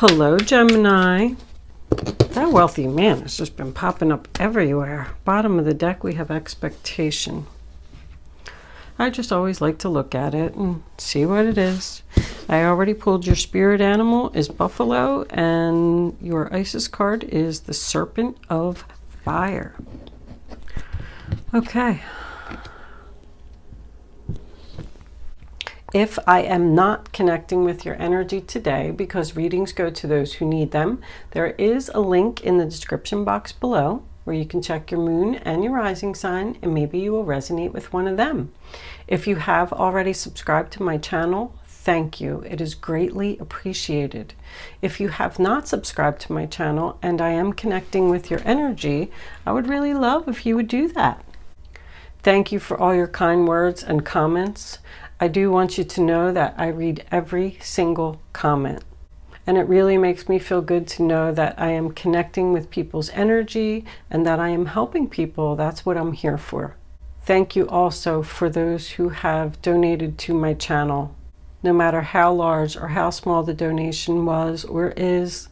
Hello, Gemini. That wealthy man has just been popping up everywhere. Bottom of the deck, we have expectation. I just always like to look at it and see what it is. I already pulled your spirit animal is buffalo, and your Isis card is the serpent of fire. Okay. If I am not connecting with your energy today, because readings go to those who need them, there is a link in the description box below where you can check your moon and your rising sign, and maybe you will resonate with one of them. If you have already subscribed to my channel, thank you. It is greatly appreciated. If you have not subscribed to my channel and I am connecting with your energy, I would really love if you would do that. Thank you for all your kind words and comments. I do want you to know that I read every single comment, and it really makes me feel good to know that I am connecting with people's energy and that I am helping people. That's what I'm here for. Thank you also for those who have donated to my channel. No matter how large or how small the donation was or is,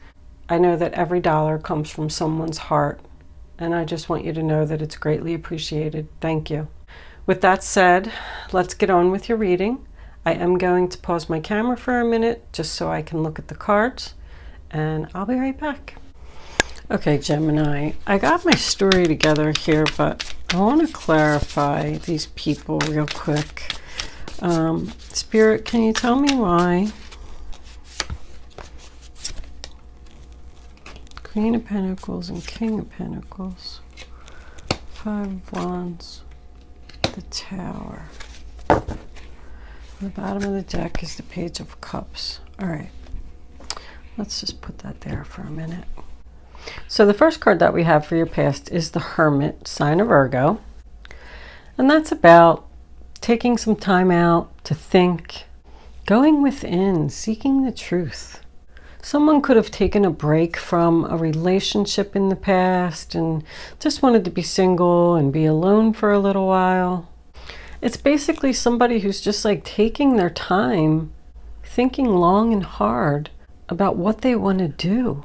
I know that every dollar comes from someone's heart, and I just want you to know that it's greatly appreciated. Thank you. With that said, let's get on with your reading. I am going to pause my camera for a minute just so I can look at the cards, and I'll be right back. Okay, Gemini, I got my story together here, but I want to clarify these people real quick. Spirit, can you tell me why? Queen of Pentacles and King of Pentacles. 5 of Wands. The Tower. The bottom of the deck is the Page of Cups. All right, let's just put that there for a minute. So the first card that we have for your past is the Hermit, sign of Virgo, and that's about taking some time out to think, going within, seeking the truth. Someone could have taken a break from a relationship in the past and just wanted to be single and be alone for a little while. It's basically somebody who's just like taking their time, thinking long and hard about what they want to do.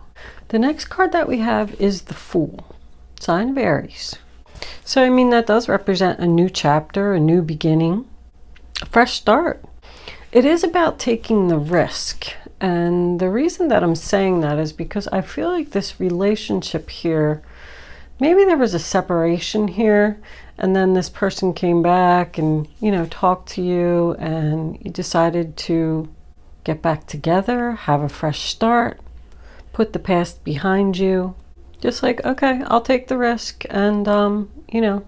The next card that we have is the Fool, sign of Aries. So I mean, that does represent a new chapter, a new beginning, a fresh start. It is about taking the risk. And the reason that I'm saying that is because I feel like this relationship here, maybe there was a separation here, and then this person came back and, you know, talked to you, and you decided to get back together, have a fresh start, put the past behind you. Just like, okay, I'll take the risk, and, you know,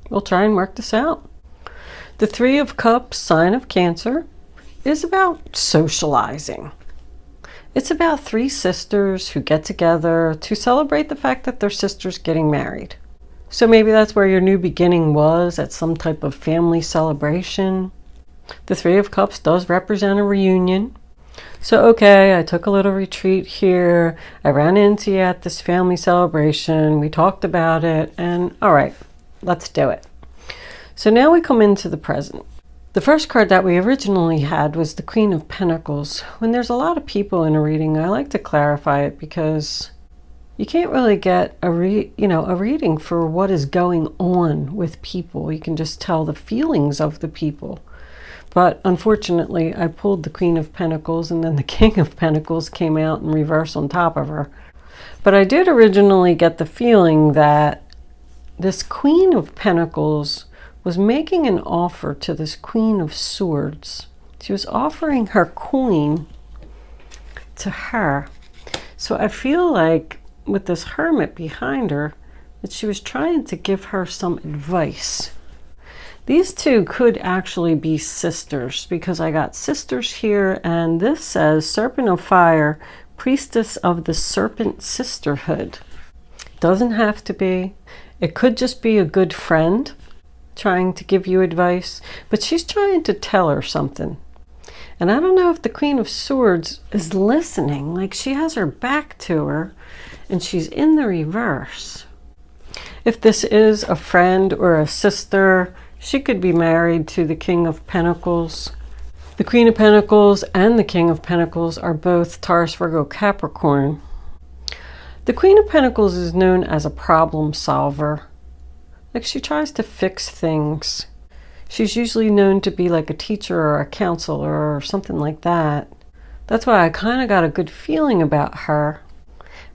we'll try and work this out. The 3 of Cups, sign of Cancer, is about socializing. It's about 3 sisters who get together to celebrate the fact that their sister's getting married. So maybe that's where your new beginning was, at some type of family celebration. The 3 of Cups does represent a reunion. So okay, I took a little retreat here. I ran into you at this family celebration. We talked about it, and all right, let's do it. So now we come into the present. The first card that we originally had was the Queen of Pentacles. When there's a lot of people in a reading, I like to clarify it because you can't really get a reading for what is going on with people. You can just tell the feelings of the people. But unfortunately, I pulled the Queen of Pentacles, and then the King of Pentacles came out in reverse on top of her. But I did originally get the feeling that this Queen of Pentacles was making an offer to this Queen of Swords. She was offering her coin to her. So I feel like with this Hermit behind her, that she was trying to give her some advice. These two could actually be sisters, because I got sisters here, and this says Serpent of Fire, Priestess of the Serpent Sisterhood. Doesn't have to be. It could just be a good friend trying to give you advice, but she's trying to tell her something. And I don't know if the Queen of Swords is listening, like she has her back to her and she's in the reverse. If this is a friend or a sister, she could be married to the King of Pentacles. The Queen of Pentacles and the King of Pentacles are both Taurus, Virgo, Capricorn. The Queen of Pentacles is known as a problem solver. Like, she tries to fix things. She's usually known to be like a teacher or a counselor or something like that. That's why I kind of got a good feeling about her.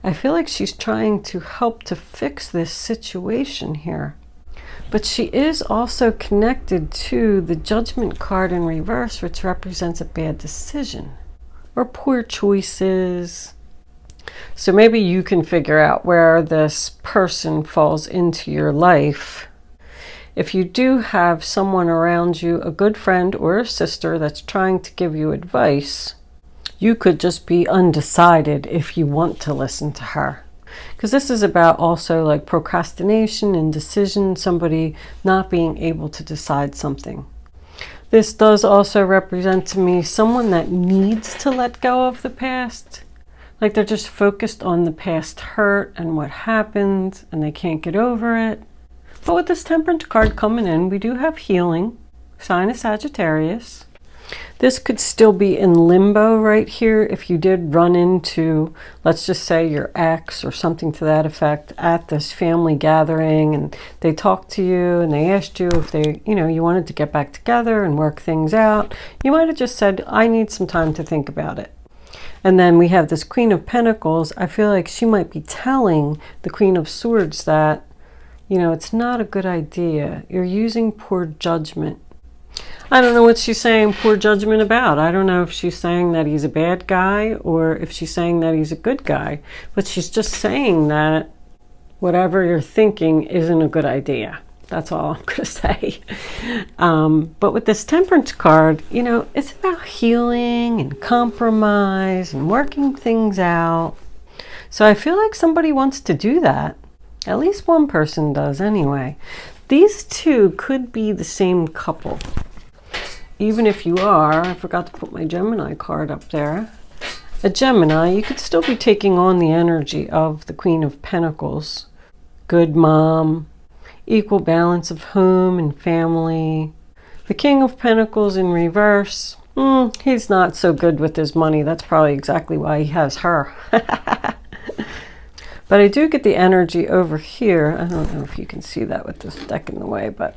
I feel like she's trying to help to fix this situation here. But she is also connected to the Judgment card in reverse, which represents a bad decision or poor choices. So maybe you can figure out where this person falls into your life. If you do have someone around you, a good friend or a sister that's trying to give you advice, you could just be undecided if you want to listen to her. Because this is about also like procrastination, indecision, somebody not being able to decide something. This does also represent to me someone that needs to let go of the past. Like, they're just focused on the past hurt and what happened and they can't get over it. But with this Temperance card coming in, we do have healing, sign of Sagittarius. This could still be in limbo right here if you did run into, let's just say, your ex or something to that effect at this family gathering, and they talked to you and they asked you if they, you wanted to get back together and work things out. You might have just said, I need some time to think about it. And then we have this Queen of Pentacles. I feel like she might be telling the Queen of Swords that, it's not a good idea. You're using poor judgment. I don't know what she's saying poor judgment about. I don't know if she's saying that he's a bad guy or if she's saying that he's a good guy. But she's just saying that whatever you're thinking isn't a good idea. That's all I'm going to say. But with this Temperance card, it's about healing and compromise and working things out. So I feel like somebody wants to do that. At least one person does anyway. These two could be the same couple. Even if you are, I forgot to put my Gemini card up there. A Gemini, you could still be taking on the energy of the Queen of Pentacles. Good mom, equal balance of home and family. The King of Pentacles in reverse, he's not so good with his money. That's probably exactly why he has her. But I do get the energy over here. I don't know if you can see that with this deck in the way, but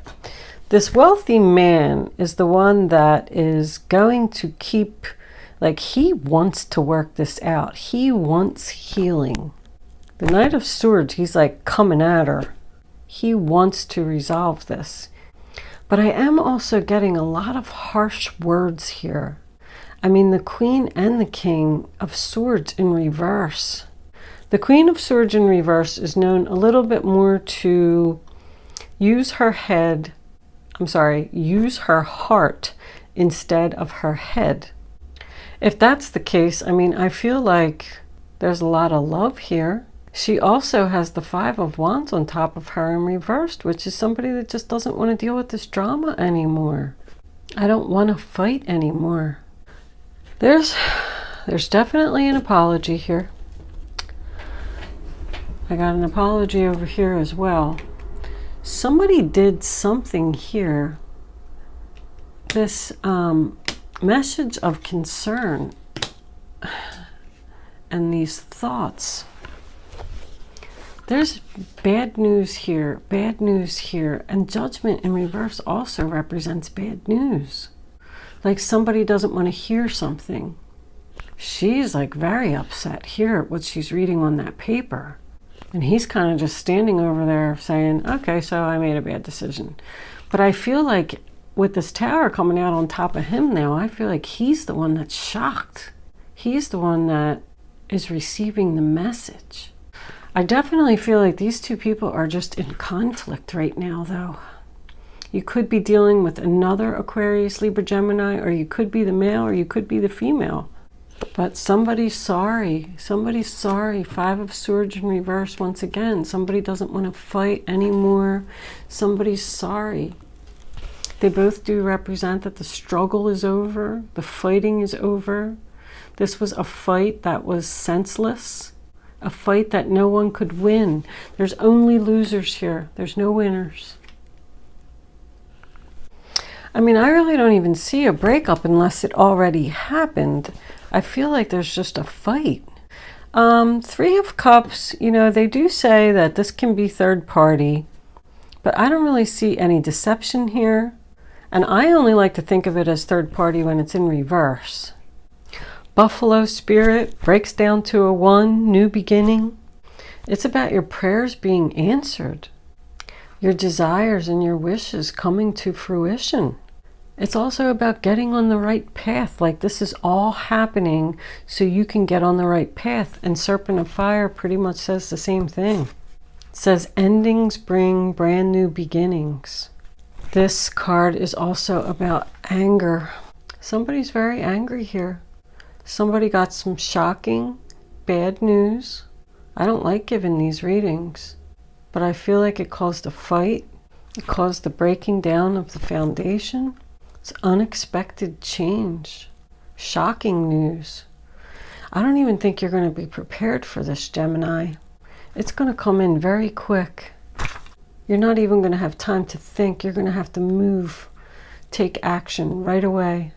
this wealthy man is the one that is going to keep, like, he wants to work this out. He wants healing. The Knight of Swords, he's like coming at her. He wants to resolve this. But I am also getting a lot of harsh words here. I mean, the Queen and the King of Swords in reverse. The Queen of Swords in reverse is known a little bit more to use her head, use her heart instead of her head. If that's the case, I mean, I feel like there's a lot of love here. She also has the Five of Wands on top of her in reversed, which is somebody that just doesn't want to deal with this drama anymore. I don't want to fight anymore. There's definitely an apology here. I got an apology over here as well. Somebody did something here. This message of concern and these thoughts. There's bad news here, and Judgment in reverse also represents bad news. Like somebody doesn't want to hear something. She's like very upset here at what she's reading on that paper. And he's kind of just standing over there saying, okay, so I made a bad decision. But I feel like with this tower coming out on top of him now, I feel like he's the one that's shocked. He's the one that is receiving the message. I definitely feel like these two people are just in conflict right now, though. You could be dealing with another Aquarius, Libra, Gemini, or you could be the male or you could be the female. But somebody's sorry. Somebody's sorry. Five of Swords in reverse once again. Somebody doesn't want to fight anymore. Somebody's sorry. They both do represent that the struggle is over. The fighting is over. This was a fight that was senseless. A fight that no one could win. There's only losers here. There's no winners. I mean, I really don't even see a breakup unless it already happened. I feel like there's just a fight. Three of Cups, you know, they do say that this can be third party, but I don't really see any deception here. And I only like to think of it as third party when it's in reverse. Buffalo spirit breaks down to a 1, new beginning. It's about your prayers being answered, your desires and your wishes coming to fruition. It's also about getting on the right path. Like this is all happening so you can get on the right path. And Serpent of Fire pretty much says the same thing. It says endings bring brand new beginnings. This card is also about anger. Somebody's very angry here. Somebody got some shocking, bad news. I don't like giving these readings, but I feel like it caused a fight. It caused the breaking down of the foundation. It's unexpected change, shocking news. I don't even think you're going to be prepared for this, Gemini. It's going to come in very quick. You're not even going to have time to think. You're going to have to move, take action right away.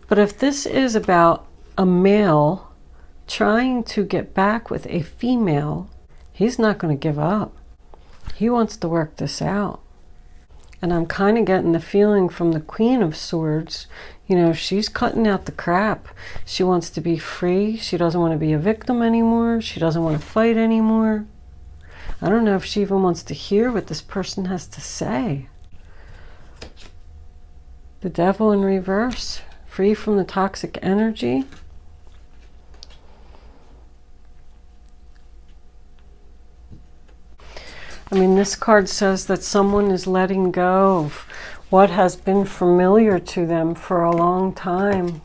But if this is about a male trying to get back with a female, he's not going to give up. He wants to work this out. And I'm kind of getting the feeling from the Queen of Swords, you know, she's cutting out the crap. She wants to be free. She doesn't want to be a victim anymore. She doesn't want to fight anymore. I don't know if she even wants to hear what this person has to say. The Devil in reverse, free from the toxic energy. I mean, this card says that someone is letting go of what has been familiar to them for a long time.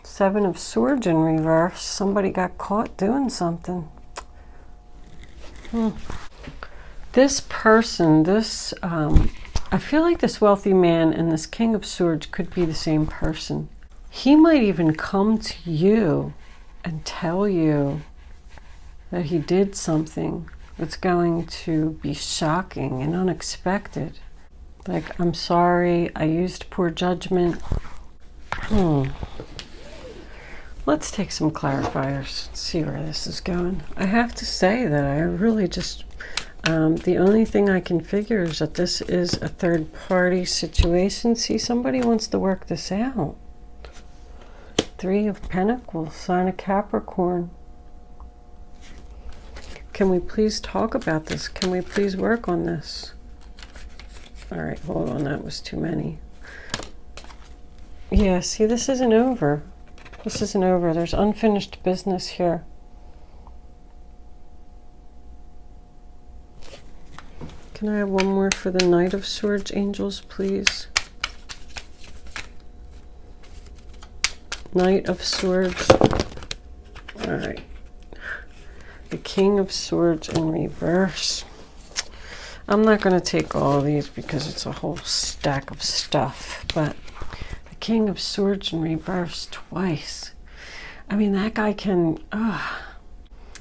Seven of Swords in reverse. Somebody got caught doing something. This person, I feel like this wealthy man and this King of Swords could be the same person. He might even come to you and tell you that he did something that's going to be shocking and unexpected. Like, I'm sorry, I used poor judgment. Let's take some clarifiers, see where this is going. I have to say that I really just, the only thing I can figure is that this is a third party situation. See, somebody wants to work this out. Three of Pentacles, sign of Capricorn. Can we please talk about this? Can we please work on this? All right, hold on, that was too many. Yeah, see, this isn't over. This isn't over. There's unfinished business here. Can I have one more for the Knight of Swords, angels, please? Knight of Swords. All right. The King of Swords in reverse. I'm not going to take all of these because it's a whole stack of stuff, but the King of Swords in reverse twice. I mean, that guy can,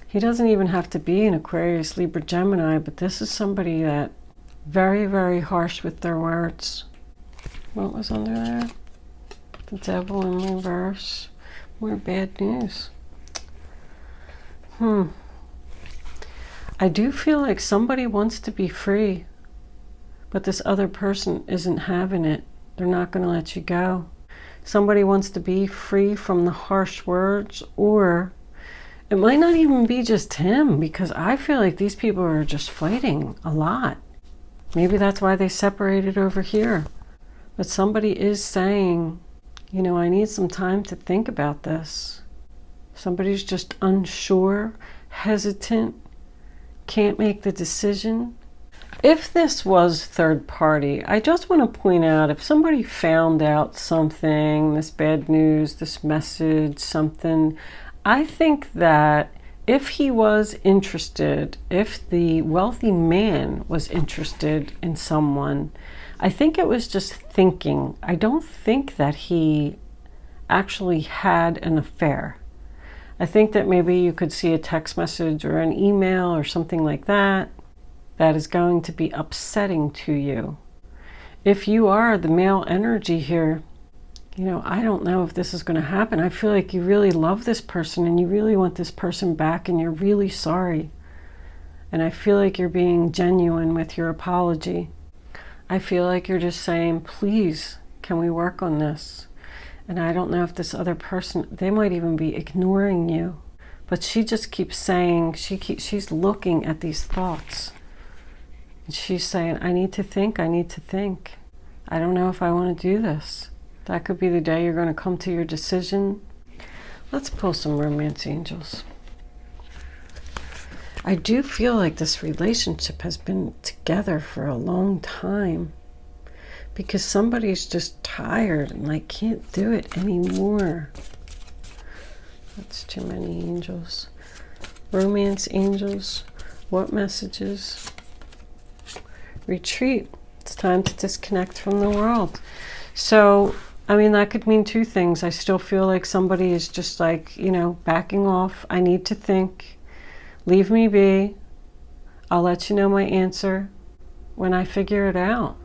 he doesn't even have to be an Aquarius, Libra, Gemini, but this is somebody that very, very harsh with their words. What was under there? The Devil in reverse. More bad news. I do feel like somebody wants to be free, but this other person isn't having it. They're not going to let you go. Somebody wants to be free from the harsh words, or it might not even be just him, because I feel like these people are just fighting a lot. Maybe that's why they separated over here. But somebody is saying, you know, I need some time to think about this. Somebody's just unsure, hesitant, can't make the decision. If this was third party, I just want to point out, if somebody found out something, this bad news, this message, something, I think that if he was interested, if the wealthy man was interested in someone, I think it was just thinking. I don't think that he actually had an affair. I think that maybe you could see a text message or an email or something like that that is going to be upsetting to you. if you are the male energy here, you know, I don't know if this is going to happen. I feel like you really love this person and you really want this person back and you're really sorry. And I feel like you're being genuine with your apology. I feel like you're just saying, please, can we work on this? And I don't know if this other person, they might even be ignoring you. But she just keeps saying, she's looking at these thoughts. And she's saying, I need to think, I need to think. I don't know if I want to do this. That could be the day you're going to come to your decision. Let's pull some romance angels. I do feel like this relationship has been together for a long time because somebody's just tired and like can't do it anymore. That's too many angels. Romance angels, what messages? Retreat. It's time to disconnect from the world. So, I mean, that could mean two things. I still feel like somebody is just like, you know, backing off. I need to think. Leave me be. I'll let you know my answer when I figure it out.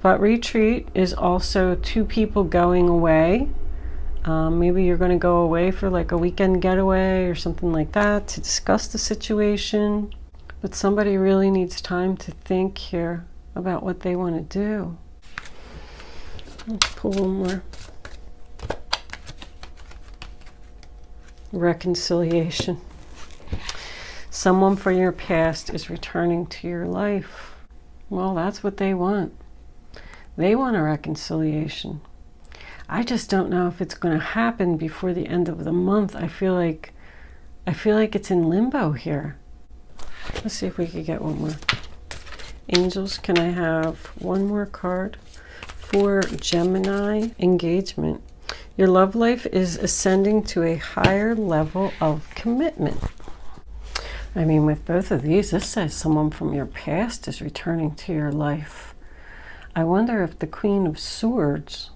But retreat is also two people going away. Maybe you're going to go away for like a weekend getaway or something like that to discuss the situation. But somebody really needs time to think here about what they want to do. Let's pull one more. Reconciliation. Someone from your past is returning to your life. Well, that's what they want. They want a reconciliation. I just don't know if it's going to happen before the end of the month. I feel like it's in limbo here. Let's see if we could get one more. Angels, can I have one more card for Gemini engagement? Your love life is ascending to a higher level of commitment. I mean, with both of these, this says someone from your past is returning to your life. I wonder if the Queen of Swords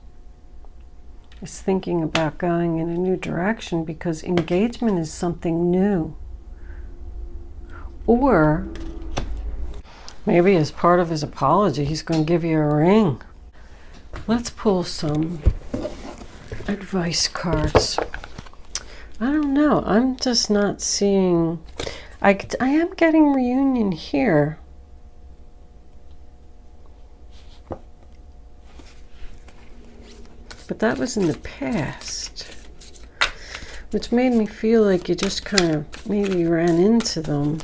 is thinking about going in a new direction because engagement is something new. Or maybe as part of his apology, he's going to give you a ring. Let's pull some advice cards. I don't know. I'm just not seeing... I am getting reunion here. But that was in the past, which made me feel like you just kind of maybe ran into them,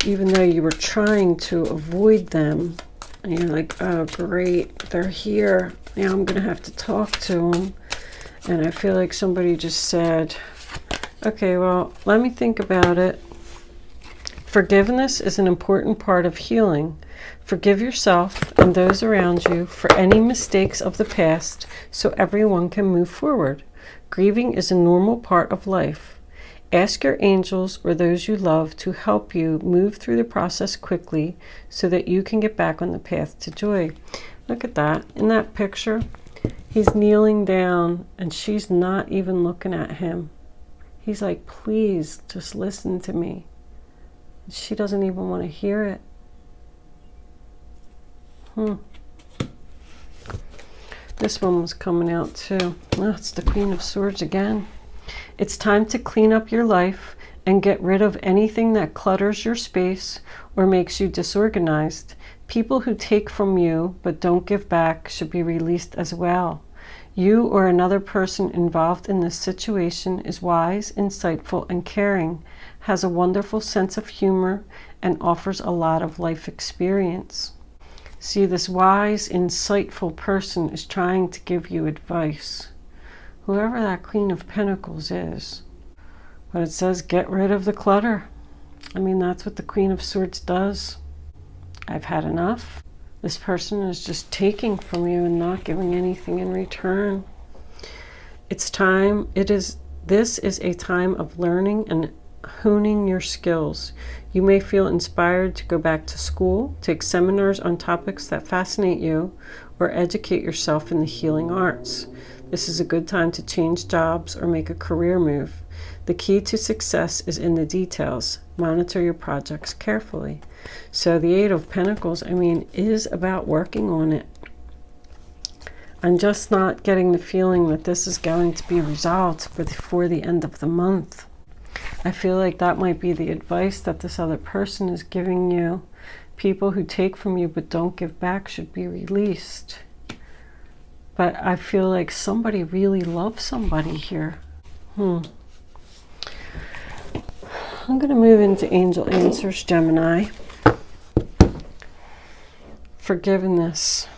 even though you were trying to avoid them. And you're like, oh great, they're here. Now I'm going to have to talk to them. And I feel like somebody just said, okay, well, let me think about it. Forgiveness is an important part of healing. Forgive yourself and those around you for any mistakes of the past so everyone can move forward. Grieving is a normal part of life. Ask your angels or those you love to help you move through the process quickly so that you can get back on the path to joy. Look at that. In that picture, he's kneeling down and she's not even looking at him. He's like, please, just listen to me. She doesn't even want to hear it. This one was coming out too. Oh, it's the Queen of Swords again. It's time to clean up your life and get rid of anything that clutters your space or makes you disorganized. People who take from you but don't give back should be released as well. You or another person involved in this situation is wise, insightful, and caring, has a wonderful sense of humor, and offers a lot of life experience. See, this wise, insightful person is trying to give you advice. Whoever that Queen of Pentacles is. But it says get rid of the clutter. I mean, that's what the Queen of Swords does. I've had enough. This person is just taking from you and not giving anything in return. It's time. This is a time of learning and honing your skills. You may feel inspired to go back to school, take seminars on topics that fascinate you, or educate yourself in the healing arts. This is a good time to change jobs or make a career move. The key to success is in the details. Monitor your projects carefully. So the Eight of Pentacles, I mean, is about working on it. I'm just not getting the feeling that this is going to be resolved before the end of the month. I feel like that might be the advice that this other person is giving you. People who take from you but don't give back should be released. But I feel like somebody really loves somebody here. I'm going to move into angel answers, Gemini. Forgiveness.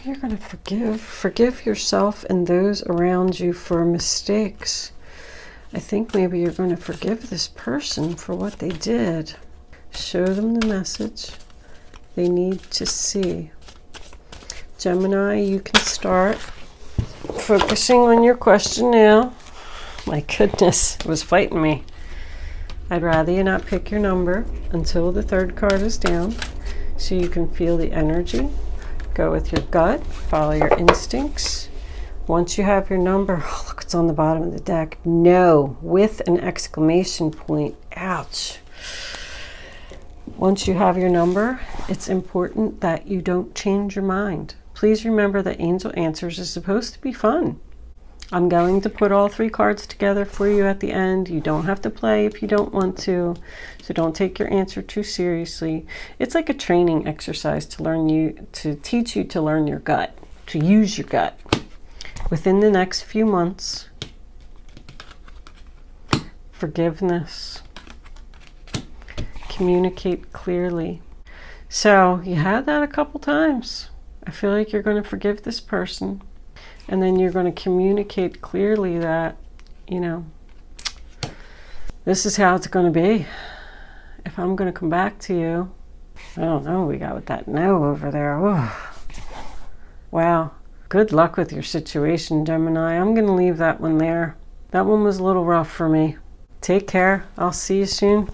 You're going to forgive yourself and those around you for mistakes. I think maybe you're going to forgive this person for what they did. Show them the message they need to see. Gemini, you can start focusing on your question now. My goodness, it was fighting me. I'd rather you not pick your number until the third card is down, so you can feel the energy. Go with your gut, follow your instincts. Once you have your number, oh, look, it's on the bottom of the deck. No, with an exclamation point. Ouch. Once you have your number, it's important that you don't change your mind. Please remember that Angel Answers is supposed to be fun. I'm going to put all 3 cards together for you at the end. You don't have to play if you don't want to, so don't take your answer too seriously. It's like a training exercise to teach you to learn your gut, to use your gut. Within the next few months, forgiveness, communicate clearly. So you had that a couple times. I feel like you're going to forgive this person, and then you're going to communicate clearly that, you know, this is how it's going to be. If I'm going to come back to you, I don't know what we got with that no over there. Ooh. Wow. Good luck with your situation, Gemini. I'm going to leave that one there. That one was a little rough for me. Take care. I'll see you soon.